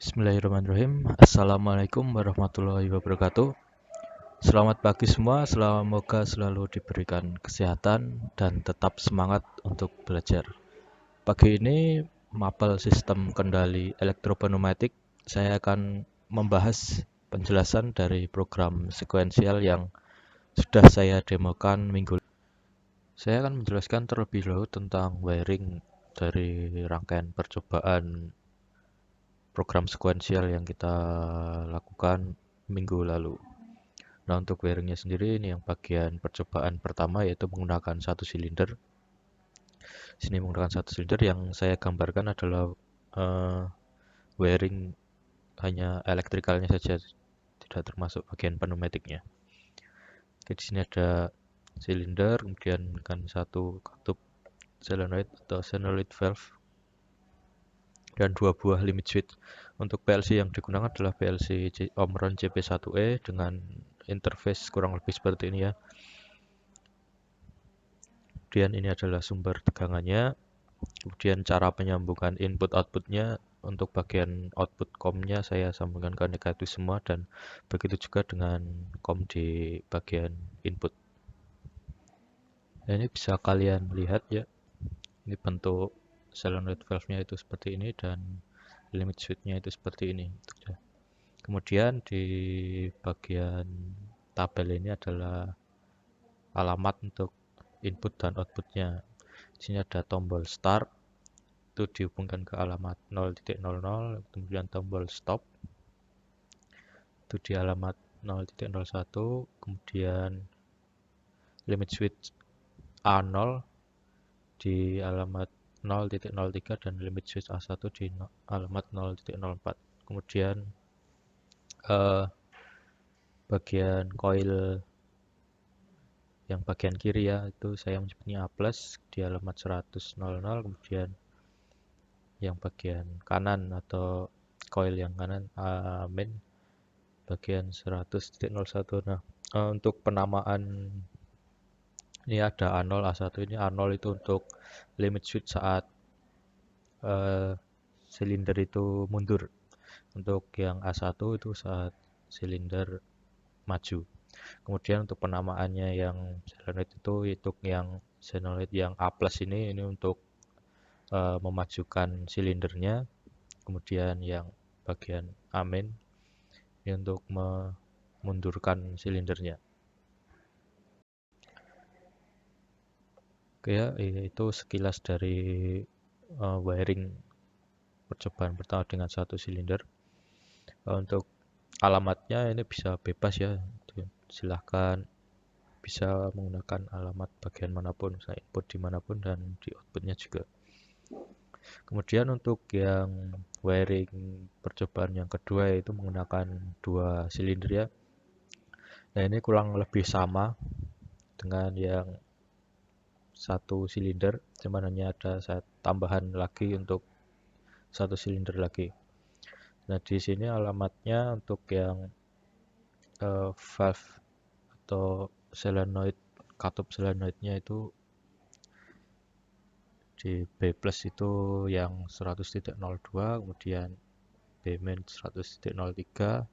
Bismillahirrahmanirrahim. Assalamualaikum warahmatullahi wabarakatuh. Selamat pagi semua, semoga selalu diberikan kesehatan dan tetap semangat untuk belajar. Pagi ini, mapel sistem kendali elektropneumatik, saya akan membahas penjelasan dari program sekuensial yang sudah saya demokan minggu lalu. Saya akan menjelaskan terlebih dahulu tentang wiring dari rangkaian percobaan program sekuensial yang kita lakukan minggu lalu. Nah, untuk wiringnya sendiri ini yang bagian percobaan pertama yaitu menggunakan satu silinder. Sini menggunakan satu silinder yang saya gambarkan adalah wiring hanya elektrikalnya saja, tidak termasuk bagian pneumatiknya. Oke, di sini ada silinder, kemudian kan satu katup solenoid atau solenoid valve dan dua buah limit switch. Untuk PLC yang digunakan adalah PLC Omron CP1E dengan interface kurang lebih seperti ini ya. Kemudian ini adalah sumber tegangannya. Kemudian cara penyambungan input outputnya, untuk bagian output COM-nya saya sambungkan ke negatif semua, dan begitu juga dengan COM di bagian input. Nah, ini bisa kalian lihat ya. Ini bentuk solenoid valve-nya itu seperti ini dan limit switch-nya itu seperti ini. Kemudian di bagian tabel ini adalah alamat untuk input dan outputnya. Di sini ada tombol start, itu dihubungkan ke alamat 0.00, kemudian tombol stop, itu di alamat 0.01, kemudian limit switch A0 di alamat 0.03 dan limit switch A1 di alamat 0.04. Kemudian bagian coil yang bagian kiri ya, itu saya menyebutnya A+, di alamat 100.00, kemudian yang bagian kanan atau coil yang kanan A-min bagian 100.01. Nah, untuk penamaan ini ada A0, A1. Ini A0 itu untuk limit switch saat silinder itu mundur. Untuk yang A1 itu saat silinder maju. Kemudian untuk penamaannya yang solenoid itu yang solenoid yang A+ ini untuk memajukan silindernya. Kemudian yang bagian A- ini untuk memundurkan silindernya. Oke ya, itu sekilas dari wiring percobaan pertama dengan satu silinder. Untuk alamatnya ini bisa bebas ya, silahkan bisa menggunakan alamat bagian manapun, misalnya input dimanapun dan di outputnya juga. Kemudian untuk yang wiring percobaan yang kedua yaitu menggunakan dua silinder ya. Nah, ini kurang lebih sama dengan yang satu silinder, cuman hanya ada tambahan lagi untuk satu silinder lagi. Nah, di sini alamatnya untuk yang valve atau solenoid, katup solenoidnya itu di B+ itu yang 100.02, kemudian B- 100.03.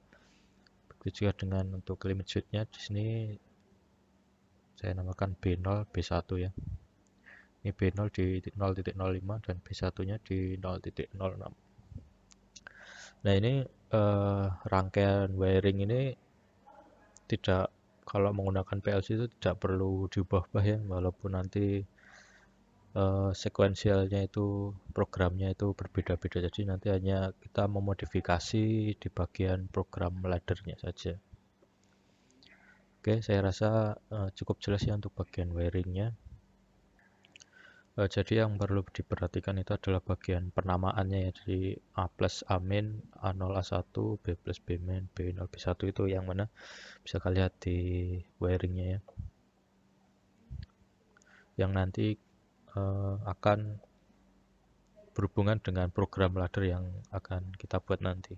Begitu juga dengan untuk limit switch-nya, di sini saya namakan B0, B1 ya. Ini B0 di 0.05 dan B1-nya di 0.06. Nah, ini rangkaian wiring ini tidak, kalau menggunakan PLC itu tidak perlu diubah-ubah ya, walaupun nanti sekuensialnya itu programnya itu berbeda-beda, jadi nanti hanya kita memodifikasi di bagian program laddernya saja. Oke, saya rasa cukup jelas ya untuk bagian wiringnya. Jadi yang perlu diperhatikan itu adalah bagian penamaannya ya, jadi A+, A-min, A0, A1, B+, B-min, B0, B1 itu yang mana bisa kalian lihat di wiringnya ya, yang nanti akan berhubungan dengan program ladder yang akan kita buat nanti.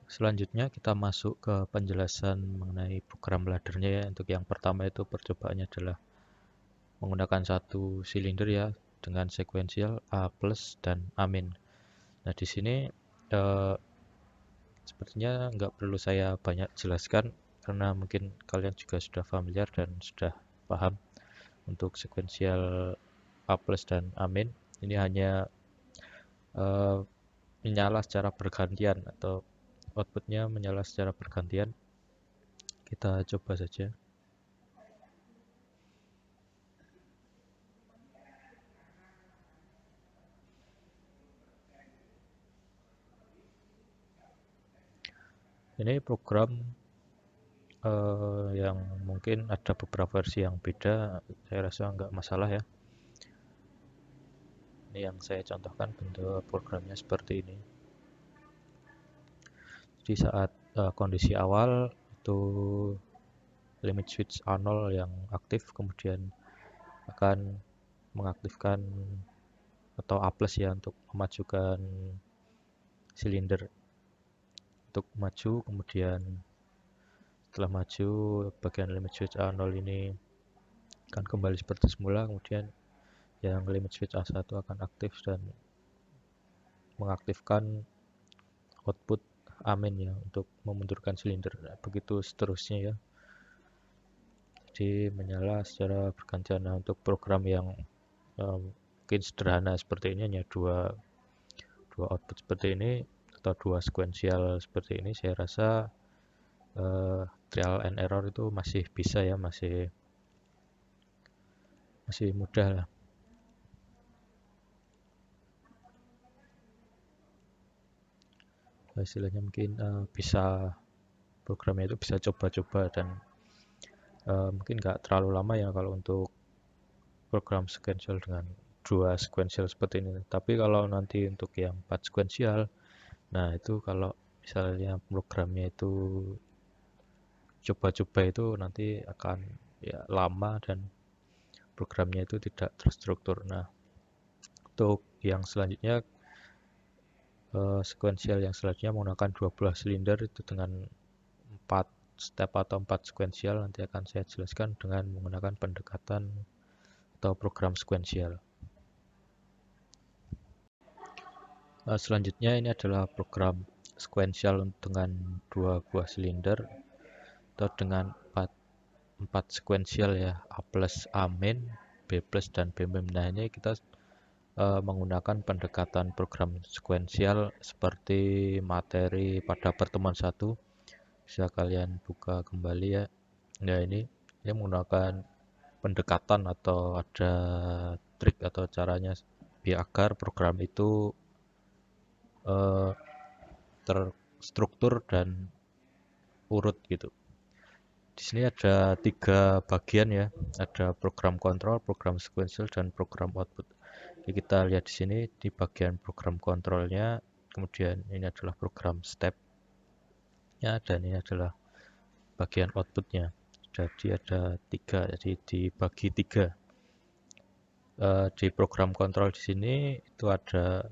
Selanjutnya kita masuk ke penjelasan mengenai program laddernya ya. Untuk yang pertama itu percobaannya adalah menggunakan satu silinder ya, dengan sekuensial A+ dan A-min. Nah, di sini eh, sepertinya nggak perlu saya banyak jelaskan karena mungkin kalian juga sudah familiar dan sudah paham untuk sekuensial A plus dan Amin. Ini hanya eh, menyala secara bergantian atau outputnya menyala secara bergantian. Kita coba saja. Ini program yang mungkin ada beberapa versi yang beda. Saya rasa nggak masalah ya. Ini yang saya contohkan bentuk programnya seperti ini. Di saat kondisi awal itu limit switch A0 yang aktif, kemudian akan mengaktifkan atau A plus ya untuk memajukan silinder untuk maju, kemudian setelah maju bagian limit switch A0 ini akan kembali seperti semula, kemudian yang limit switch A1 akan aktif dan mengaktifkan output Amin ya untuk memundurkan silinder. Nah, begitu seterusnya ya. Jadi menyala secara bergantian. Nah, untuk program yang mungkin sederhana seperti ini hanya dua output seperti ini atau dua sequential seperti ini, saya rasa trial and error itu masih bisa ya, masih mudah lah. Istilahnya mungkin bisa programnya itu bisa coba-coba dan mungkin nggak terlalu lama ya kalau untuk program sequential dengan dua sequential seperti ini. Tapi kalau nanti untuk yang 4 sequential, nah itu kalau misalnya programnya itu coba-coba itu nanti akan ya lama dan programnya itu tidak terstruktur. Nah, untuk yang selanjutnya sequential yang selanjutnya menggunakan 12 silinder itu dengan 4 step atau 4 sequential, nanti akan saya jelaskan dengan menggunakan pendekatan atau program sequential. Selanjutnya ini adalah program sequential dengan 2 buah silinder atau dengan 4 sequential ya, A plus A min, B plus dan B min. Nah, ini kita menggunakan pendekatan program sequential seperti materi pada pertemuan 1. Bisa kalian buka kembali ya. Nah, ini menggunakan pendekatan atau ada trik atau caranya biar agar program itu terstruktur dan urut gitu. Di sini ada 3 bagian ya, ada program kontrol, program sequential, dan program output. Jadi kita lihat di sini di bagian program kontrolnya, kemudian ini adalah program step-nya, dan ini adalah bagian outputnya. Jadi ada 3, jadi dibagi 3. Di program kontrol di sini itu ada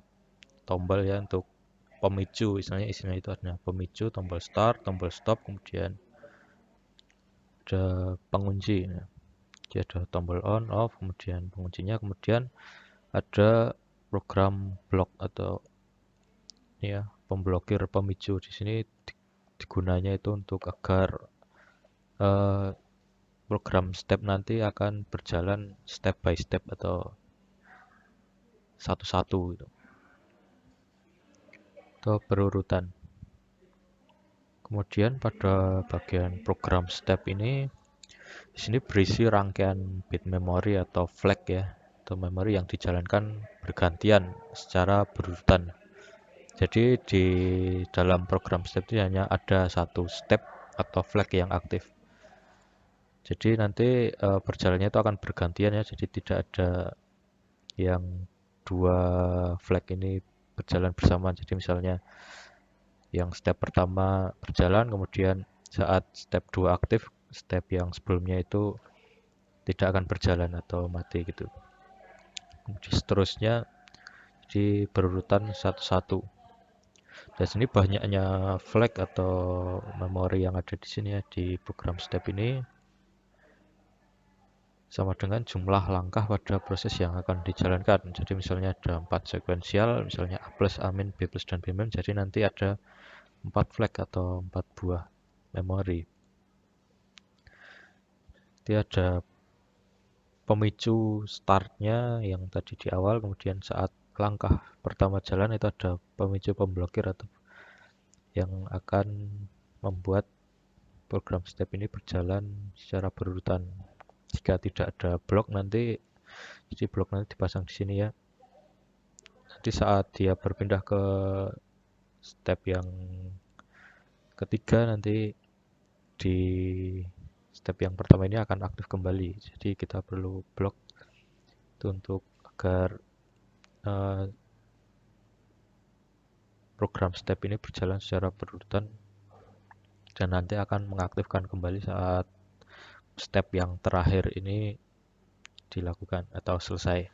tombol ya untuk pemicu, misalnya isinya itu ada pemicu, tombol start, tombol stop, kemudian ada pengunci. Nah, jadi ada tombol on, off, kemudian penguncinya, kemudian ada program block atau ya pemblokir pemicu. Di sini digunanya itu untuk agar program step nanti akan berjalan step by step atau satu-satu gitu, atau berurutan. Kemudian pada bagian program step ini, di sini berisi rangkaian bit memori atau flag ya, atau memori yang dijalankan bergantian secara berurutan. Jadi di dalam program step itu hanya ada satu step atau flag yang aktif. Jadi nanti berjalannya itu akan bergantian ya, jadi tidak ada yang dua flag ini berjalan bersamaan. Jadi misalnya yang step pertama berjalan, kemudian saat step 2 aktif, step yang sebelumnya itu tidak akan berjalan atau mati gitu. Kemudian seterusnya di berurutan satu-satu. Dan sini banyaknya flag atau memori yang ada di sini ya di program step ini. sama dengan jumlah langkah pada proses yang akan dijalankan. Jadi misalnya ada 4 sekuensial, misalnya A plus, A min, B plus, dan B min, jadi nanti ada 4 flag atau 4 buah memori. Jadi ada pemicu startnya yang tadi di awal, kemudian saat langkah pertama jalan itu ada pemicu pemblokir atau yang akan membuat program step ini berjalan secara berurutan. Jika tidak ada blok nanti, jadi blok nanti dipasang di sini ya. Nanti saat dia berpindah ke step yang ketiga, nanti di step yang pertama ini akan aktif kembali. Jadi kita perlu blok itu untuk agar program step ini berjalan secara berurutan dan nanti akan mengaktifkan kembali saat step yang terakhir ini dilakukan atau selesai.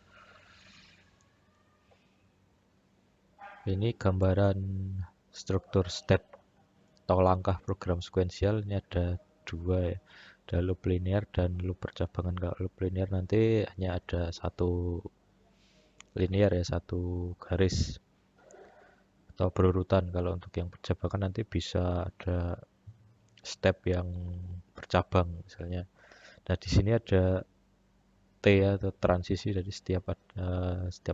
Ini gambaran struktur step atau langkah program sekuensial. Ini ada dua ya, ada loop linear dan loop percabangan. Kalau loop linear nanti hanya ada satu linear ya, satu garis atau berurutan. Kalau untuk yang percabangan nanti bisa ada step yang bercabang misalnya. Nah di sini ada T atau transisi, dari setiap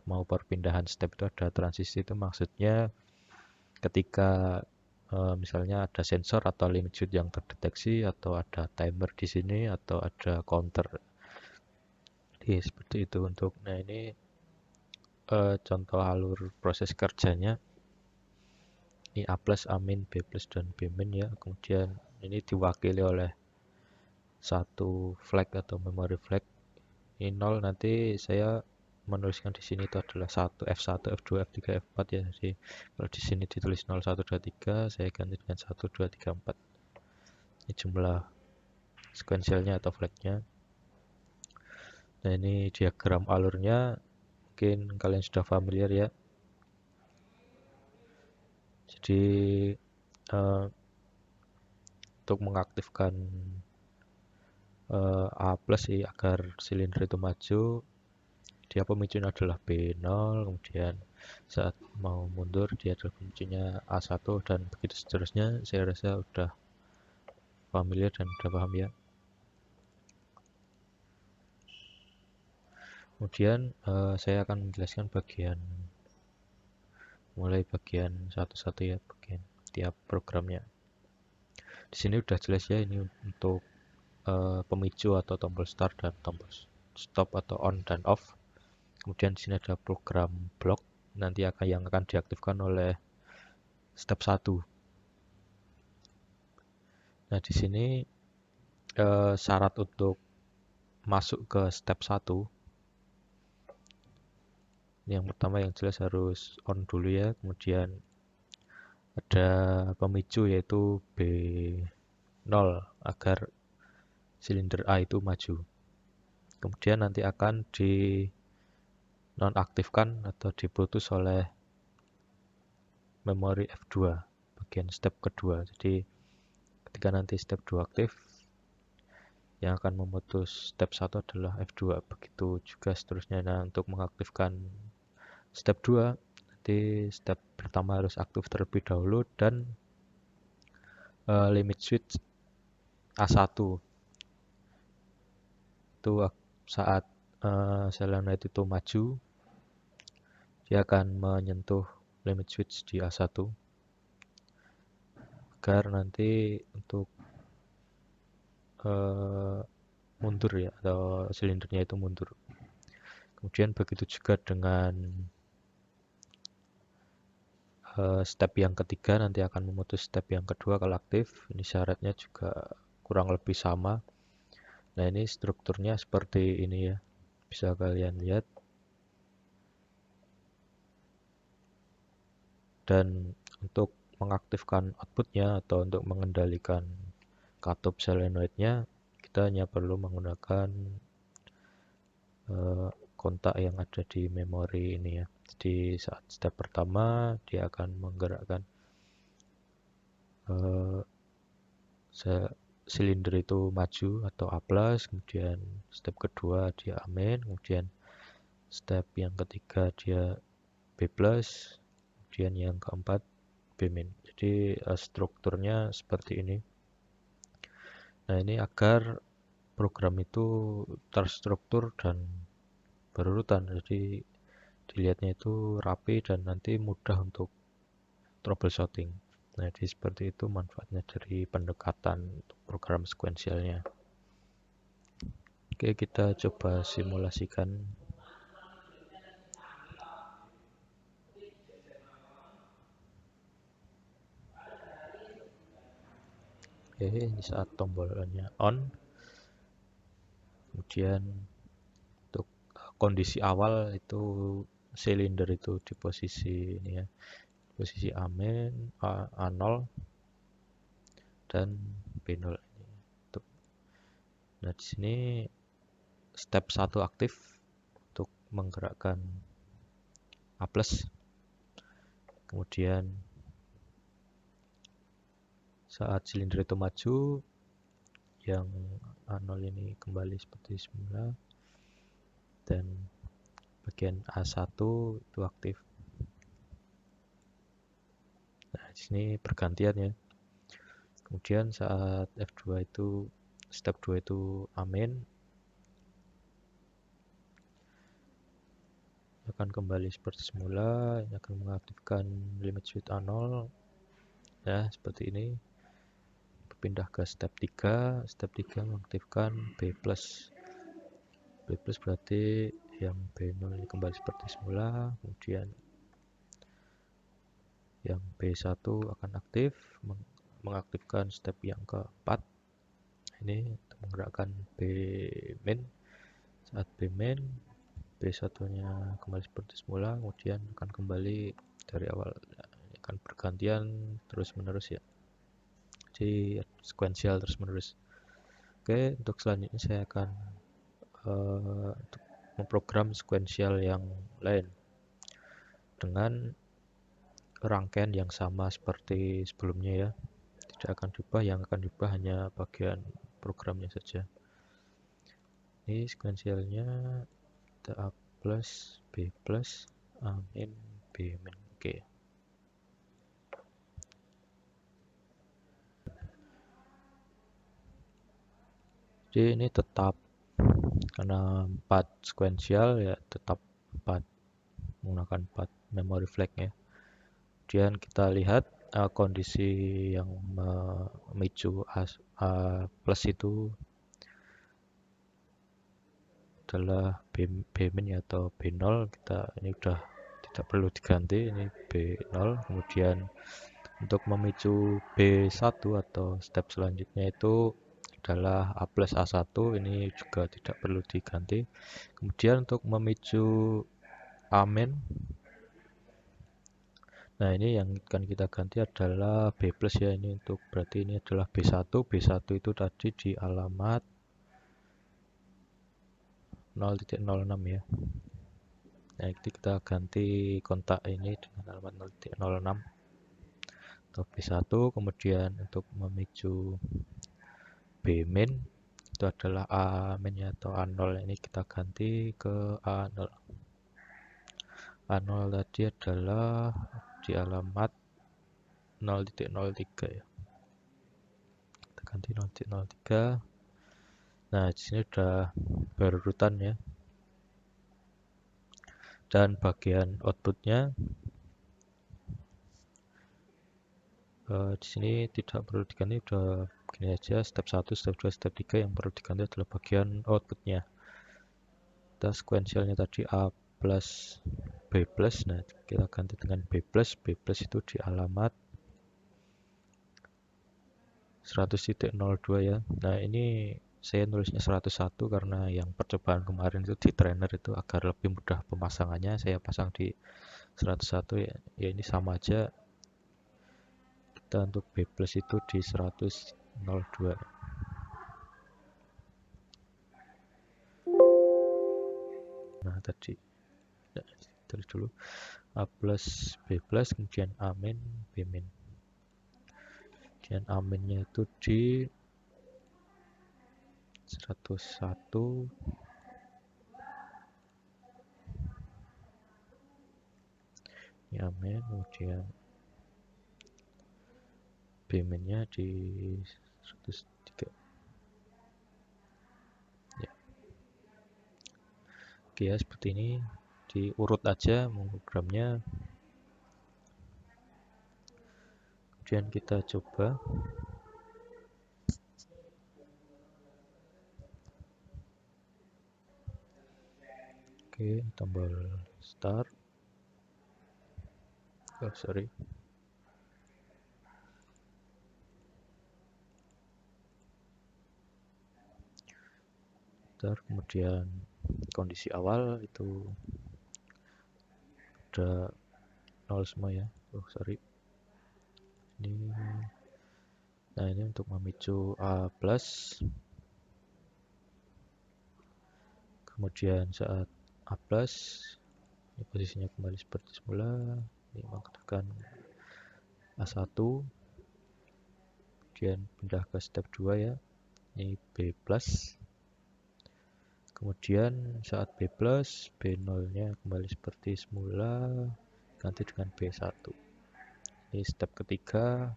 mau perpindahan step itu ada transisi. Itu maksudnya ketika misalnya ada sensor atau limit switch yang terdeteksi, atau ada timer di sini, atau ada counter. Jadi seperti itu untuk. Nah ini contoh alur proses kerjanya. Ini A plus, A min, B plus, dan B min ya. Kemudian ini diwakili oleh satu flag atau memory flag. Ini 0, nanti saya menuliskan di sini itu adalah F1, F2, F3, F4 ya. Jadi kalau di sini ditulis 0, 1, 2, 3, saya ganti dengan 1, 2, 3, 4. Ini jumlah sekuensialnya atau flagnya. Nah ini diagram alurnya, mungkin kalian sudah familiar ya. Jadi untuk mengaktifkan A plus agar silinder itu maju, dia pemicunya adalah B0, kemudian saat mau mundur dia adalah pemicunya A1, dan begitu seterusnya. Saya rasa udah familiar dan udah paham ya. Kemudian saya akan menjelaskan mulai bagian satu-satu ya, bagian tiap programnya. Di sini udah jelas ya, ini untuk pemicu atau tombol start dan tombol stop atau on dan off. Kemudian di sini ada program block nanti yang akan diaktifkan oleh step 1. Nah, di sini syarat untuk masuk ke step 1, yang pertama yang jelas harus on dulu ya. Kemudian ada pemicu yaitu B0 agar silinder A itu maju. Kemudian nanti akan di nonaktifkan atau diputus oleh memori F2 bagian step kedua. Jadi ketika nanti step 2 aktif, yang akan memutus step 1 adalah F2. Begitu juga seterusnya. Nah, untuk mengaktifkan step 2, nanti step pertama harus aktif terlebih dahulu, dan limit switch A1 itu saat solenoid itu maju, dia akan menyentuh limit switch di A1 agar nanti untuk mundur ya, atau silindernya itu mundur. Kemudian begitu juga dengan step yang ketiga, nanti akan memutus step yang kedua kalau aktif. Ini syaratnya juga kurang lebih sama. Nah ini strukturnya seperti ini ya, bisa kalian lihat. Dan untuk mengaktifkan outputnya atau untuk mengendalikan katup solenoidnya, kita hanya perlu menggunakan kontak yang ada di memori ini ya. Jadi saat step pertama dia akan menggerakkan silinder itu maju atau A+, kemudian step kedua dia amin, kemudian step yang ketiga dia B+, kemudian yang keempat B-. Jadi strukturnya seperti ini. Nah, ini agar program itu terstruktur dan berurutan, jadi dilihatnya itu rapi dan nanti mudah untuk troubleshooting. Nah, jadi seperti itu manfaatnya dari pendekatan untuk program sekuensialnya. Oke, kita coba simulasikan. Oke, ini saat tombolnya on. Kemudian untuk kondisi awal itu silinder itu di posisi ini ya, posisi amin, A0 dan B0 ini. Nah, di sini step 1 aktif untuk menggerakkan A+. Kemudian saat silinder itu maju, yang A0 ini kembali seperti semula dan bagian A1 itu aktif. Nah, di sini bergantian ya. Kemudian saat F2 itu step 2 itu amin, akan kembali seperti semula, ini akan mengaktifkan limit switch A0 ya, seperti ini. Berpindah ke step 3, step 3 mengaktifkan B+. B+ berarti yang B0 ini kembali seperti semula, kemudian yang B1 akan aktif, mengaktifkan step yang keempat. Ini untuk menggerakkan B-min. Saat B-min, B1-nya kembali seperti semula, kemudian akan kembali dari awal. Ini akan bergantian terus-menerus ya. Jadi sekuensial terus-menerus. Oke, untuk selanjutnya saya akan untuk memprogram sekuensial yang lain dengan rangkaian yang sama seperti sebelumnya ya. Tidak akan diubah, yang akan diubah hanya bagian programnya saja. Ini sekuensialnya A plus B plus A min B min. Oke. Jadi ini tetap karena 4 sekuensial ya, tetap 4 menggunakan 4 memory flag ya. Kemudian kita lihat kondisi yang memicu A plus itu adalah B-min atau B0. Kita ini udah tidak perlu diganti, ini B0. Kemudian untuk memicu B1 atau step selanjutnya itu adalah A plus A1, ini juga tidak perlu diganti. Kemudian untuk memicu A-min, nah ini yang akan kita ganti adalah B plus ya, ini untuk berarti ini adalah B1. B1 itu tadi di alamat 0.06 ya. Nah, itu kita ganti kontak ini dengan alamat 0.06 atau B1. Kemudian untuk memicu B-min itu adalah A-min atau A0, ini kita ganti ke A0. A0 tadi adalah di alamat 0.03 ya. Kita ganti 0.03. Nah, di sini udah berurutan ya. Dan bagian outputnya di sini tidak perlu diganti, udah begini aja. Step 1, step 2, step 3. Yang perlu diganti adalah bagian outputnya. Kita sekuensialnya tadi A plus B plus, nah kita ganti dengan B plus. B plus itu di alamat 100.02 ya. Nah, ini saya nulisnya 101 karena yang percobaan kemarin itu di trainer itu agar lebih mudah pemasangannya, saya pasang di 101 ya. Ya ini sama aja. Kita untuk B plus itu di 100.02. Nah, tadi tulis dulu A plus B plus, kemudian A min B min. Kemudian A minnya itu di 101 ini amin, kemudian B-nya di 103 ya. Oke ya, seperti ini diurut aja programnya, kemudian kita coba. Oke, tombol start. Oh, sorry. Kemudian kondisi awal itu udah 0 semua ya. Oh, sorry. Nah, ini untuk memicu A+. Kemudian saat A+, ini posisinya kembali seperti semula. Ini mengaktifkan A1. Kemudian pindah ke step 2 ya. Ini B+. Kemudian saat B+, B0-nya kembali seperti semula, ganti dengan B1. Ini step ketiga,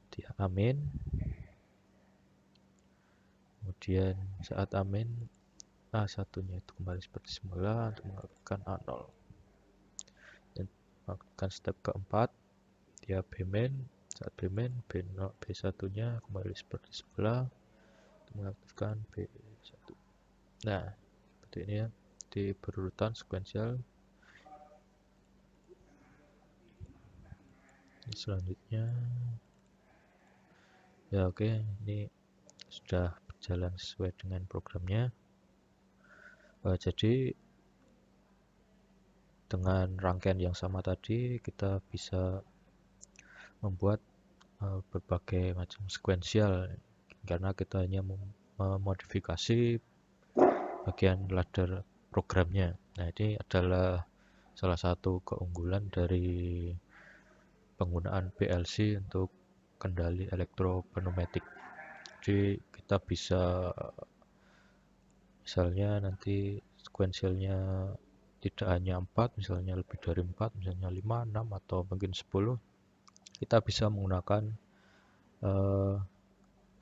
dia amin. Kemudian saat amin, A1-nya itu kembali seperti semula untuk melakukan A0. Dan melakukan step keempat, dia B-min. Saat B-min, B1-nya kembali seperti semula untuk mengaktifkan B1. Nah, seperti ini ya, di berurutan sekuensial. Selanjutnya ya, oke, ini sudah berjalan sesuai dengan programnya. Jadi dengan rangkaian yang sama tadi kita bisa membuat berbagai macam sekuensial, karena kita hanya memodifikasi bagian ladder programnya. Nah, ini adalah salah satu keunggulan dari penggunaan PLC untuk kendali elektropneumatik. Jadi kita bisa misalnya nanti sekuensialnya tidak hanya 4, misalnya lebih dari 4, misalnya 5, 6, atau mungkin 10, kita bisa menggunakan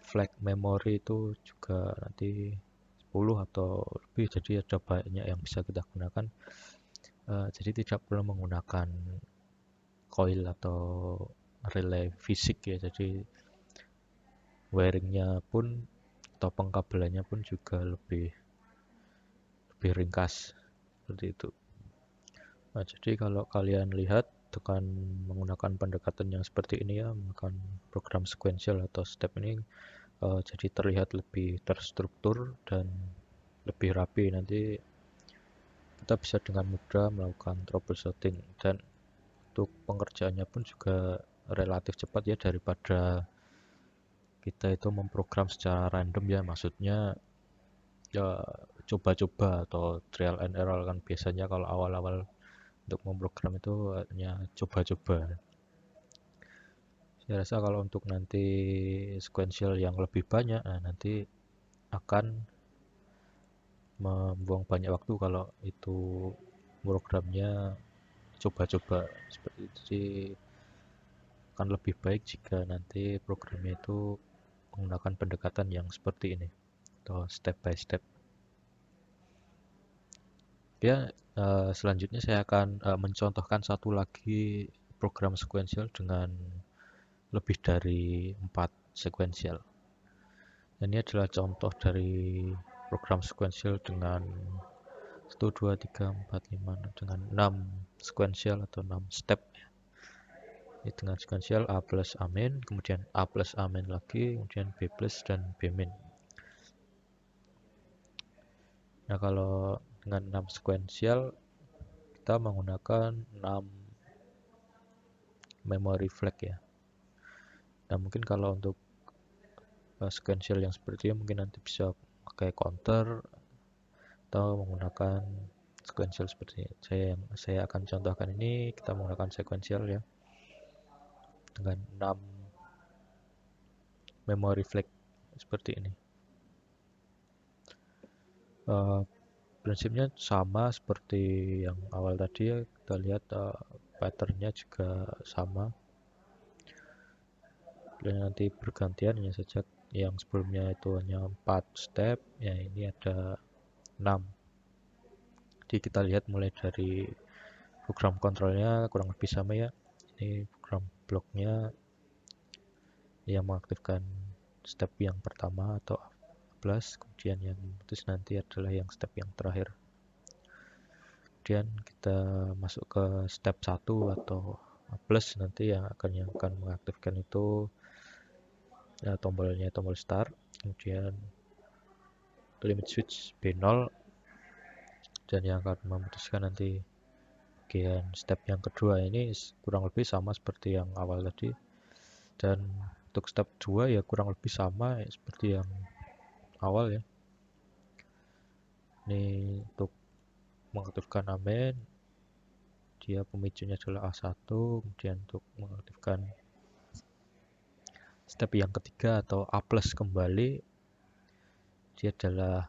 flag memory itu juga nanti 10 atau lebih, jadi ada banyak yang bisa kita gunakan. Jadi tidak perlu menggunakan coil atau relay fisik ya, jadi wiringnya pun atau pengkabelannya pun juga lebih ringkas seperti itu. Nah, jadi kalau kalian lihat dengan menggunakan pendekatan yang seperti ini ya, menggunakan program sequential atau step ini, jadi terlihat lebih terstruktur dan lebih rapi. Nanti kita bisa dengan mudah melakukan troubleshooting, dan untuk pengerjaannya pun juga relatif cepat ya, daripada kita itu memprogram secara random ya, maksudnya ya coba-coba atau trial and error. Kan biasanya kalau awal-awal untuk memprogram itu hanya coba-coba. Saya rasa kalau untuk nanti sequential yang lebih banyak, nanti akan membuang banyak waktu kalau itu programnya coba-coba seperti itu. Jadi akan lebih baik jika nanti programnya itu menggunakan pendekatan yang seperti ini atau step by step. Ya, selanjutnya saya akan mencontohkan satu lagi program sequential dengan lebih dari 4 sequential. Ini adalah contoh dari program sequential dengan 1, 2, 3, 4, 5, 6, dengan 6 sequential atau 6 step. Ini dengan sequential A plus A min, kemudian A plus A min lagi, kemudian B plus dan B min. Nah, kalau dengan 6 sequential, kita menggunakan 6 memory flag ya. Nah, mungkin kalau untuk sequential yang seperti ini mungkin nanti bisa pakai counter atau menggunakan sequential seperti saya akan contohkan ini. Kita menggunakan sequential ya dengan 6 memory flag seperti ini. Eh, prinsipnya sama seperti yang awal tadi ya, kita lihat patternnya juga sama, dan nanti bergantian ya saja. Yang sebelumnya itu hanya 4 step, ya ini ada 6. Jadi kita lihat mulai dari program kontrolnya kurang lebih sama ya. Ini program bloknya yang mengaktifkan step yang pertama atau plus, kemudian yang memutus nanti adalah yang step yang terakhir. Kemudian kita masuk ke step 1 atau plus, nanti yang akan mengaktifkan itu ya, tombolnya tombol start, kemudian limit switch B0, dan yang akan memutuskan nanti bagian step yang kedua. Ini kurang lebih sama seperti yang awal tadi, dan untuk step 2 ya kurang lebih sama ya, seperti yang awal ya. Ini untuk mengaktifkan amen, dia pemicunya adalah A1. Kemudian untuk mengaktifkan step yang ketiga atau A plus kembali, dia adalah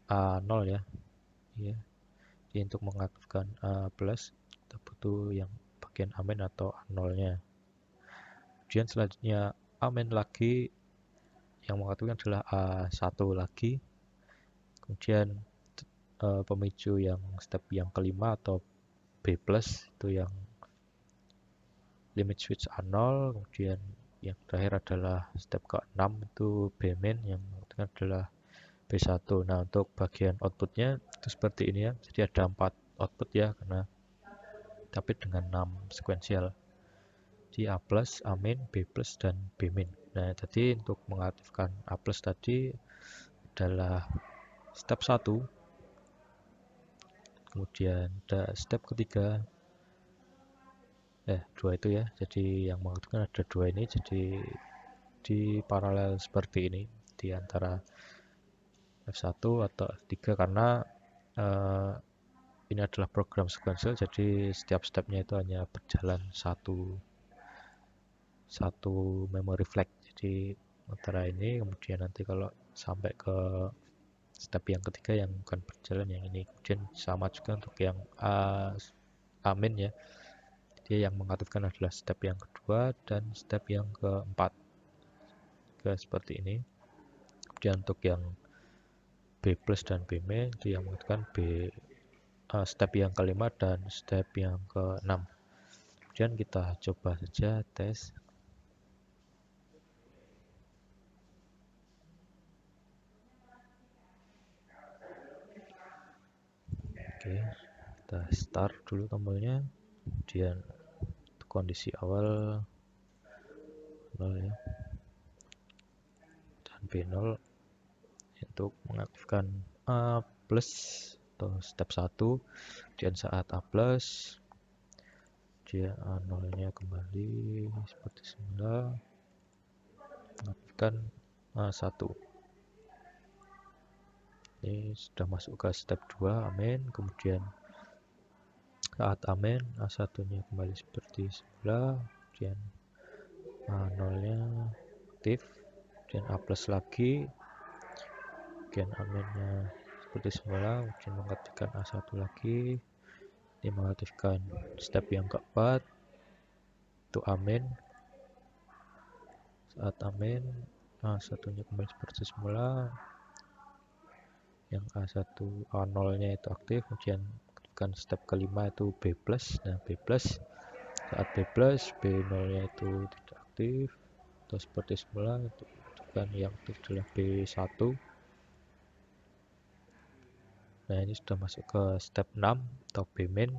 A0 ya. Ya. Jadi untuk mengaktifkan A plus kita butuh yang bagian amen atau A0 nya. Kemudian selanjutnya amen lagi, yang mengaktifkan adalah A1 lagi. Kemudian pemicu yang step yang kelima atau B plus itu yang limit switch A0. Kemudian yang terakhir adalah step ke-6 itu B min, yang mengaktifkan adalah B1. Nah, untuk bagian outputnya itu seperti ini ya. Jadi ada 4 output ya, karena tapi dengan 6 sekuensial. Jadi A plus, A min, B plus, dan B min. Nah, tadi untuk mengaktifkan A plus tadi adalah step 1. Kemudian ada step ketiga. Dua itu ya. Jadi yang mengaktifkan ada dua ini. Jadi di paralel seperti ini di antara F1 atau F3, karena uh, ini adalah program sequential, jadi setiap stepnya itu hanya berjalan satu memory flag. Jadi antara ini, kemudian nanti kalau sampai ke step yang ketiga yang akan berjalan yang ini. Kemudian sama juga untuk yang amin ya, dia yang mengaktifkan adalah step yang kedua dan step yang keempat, seperti ini. Kemudian untuk yang B plus dan B min, itu yang mengaktifkan step yang kelima dan step yang keenam. Kemudian kita coba saja tes. Oke, kita start dulu tombolnya. Kemudian kondisi awal 0 ya, dan B0 untuk mengaktifkan A plus atau step 1. Kemudian saat A plus, dia A0 nya kembali seperti semula, mengaktifkan A1. Ini sudah masuk ke step 2 amin. Kemudian saat amin, A1 nya kembali seperti semula, kemudian A0 nya aktif, kemudian A plus lagi, kemudian aminnya seperti semula, kemudian mengaktifkan A1 lagi. Ini mengaktifkan step yang keempat, itu amin. Saat amin, A1 nya kembali seperti semula, yang A1 A0 nya itu aktif. Kemudian aktifkan step kelima itu B plus. Nah, B plus, saat B plus, B0 nya itu tidak aktif atau seperti semula, itu aktifkan yang aktif adalah B1. Nah, ini sudah masuk ke step 6 atau B min.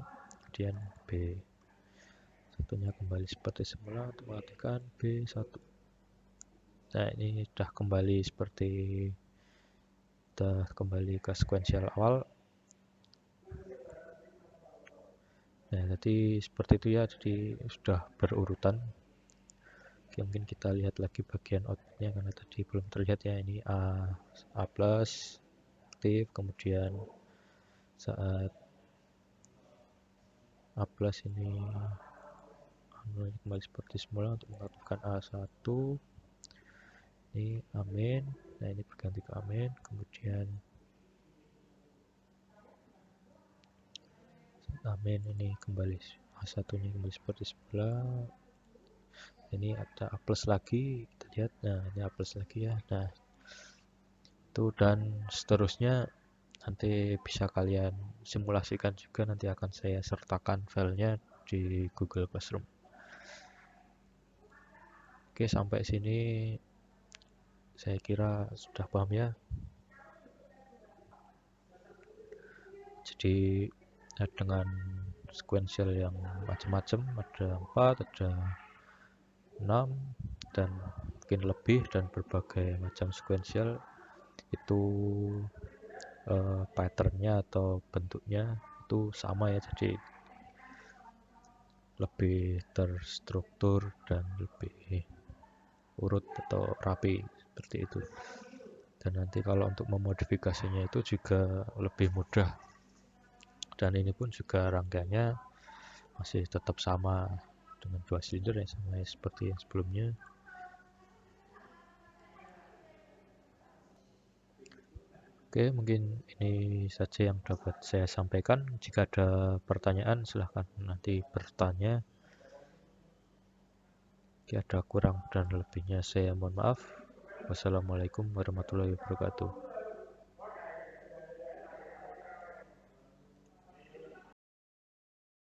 Kemudian B1 nya kembali seperti semula untuk mengaktifkan B1. Nah, ini sudah kembali seperti kita kembali ke sequential awal. Nah, tadi seperti itu ya, jadi sudah berurutan. Oke, mungkin kita lihat lagi bagian outputnya karena tadi belum terlihat ya. Ini A plus aktif, kemudian saat A plus ini kembali seperti semula untuk mengaktifkan A1. Ini amin. Nah, ini berganti ke amin. Kemudian Amin. Ini kembali satunya kembali seperti sebelah. Ini ada A plus lagi, kita lihat. Nah, ini A plus lagi ya. Nah, itu dan seterusnya nanti bisa kalian simulasikan juga, nanti akan saya sertakan filenya di Google Classroom. Oke, sampai sini saya kira sudah paham ya. Jadi dengan sequential yang macam-macam, ada 4, ada 6, dan mungkin lebih, dan berbagai macam sequential itu patternnya atau bentuknya itu sama ya, jadi lebih terstruktur dan lebih urut atau rapi seperti itu. Dan nanti kalau untuk memodifikasinya itu juga lebih mudah, dan ini pun juga rangkaiannya masih tetap sama dengan 2 silinder ya, sama ya seperti yang sebelumnya. Oke, mungkin ini saja yang dapat saya sampaikan. Jika ada pertanyaan silahkan nanti bertanya. Jika ada kurang dan lebihnya saya mohon maaf. Wassalamualaikum warahmatullahi wabarakatuh.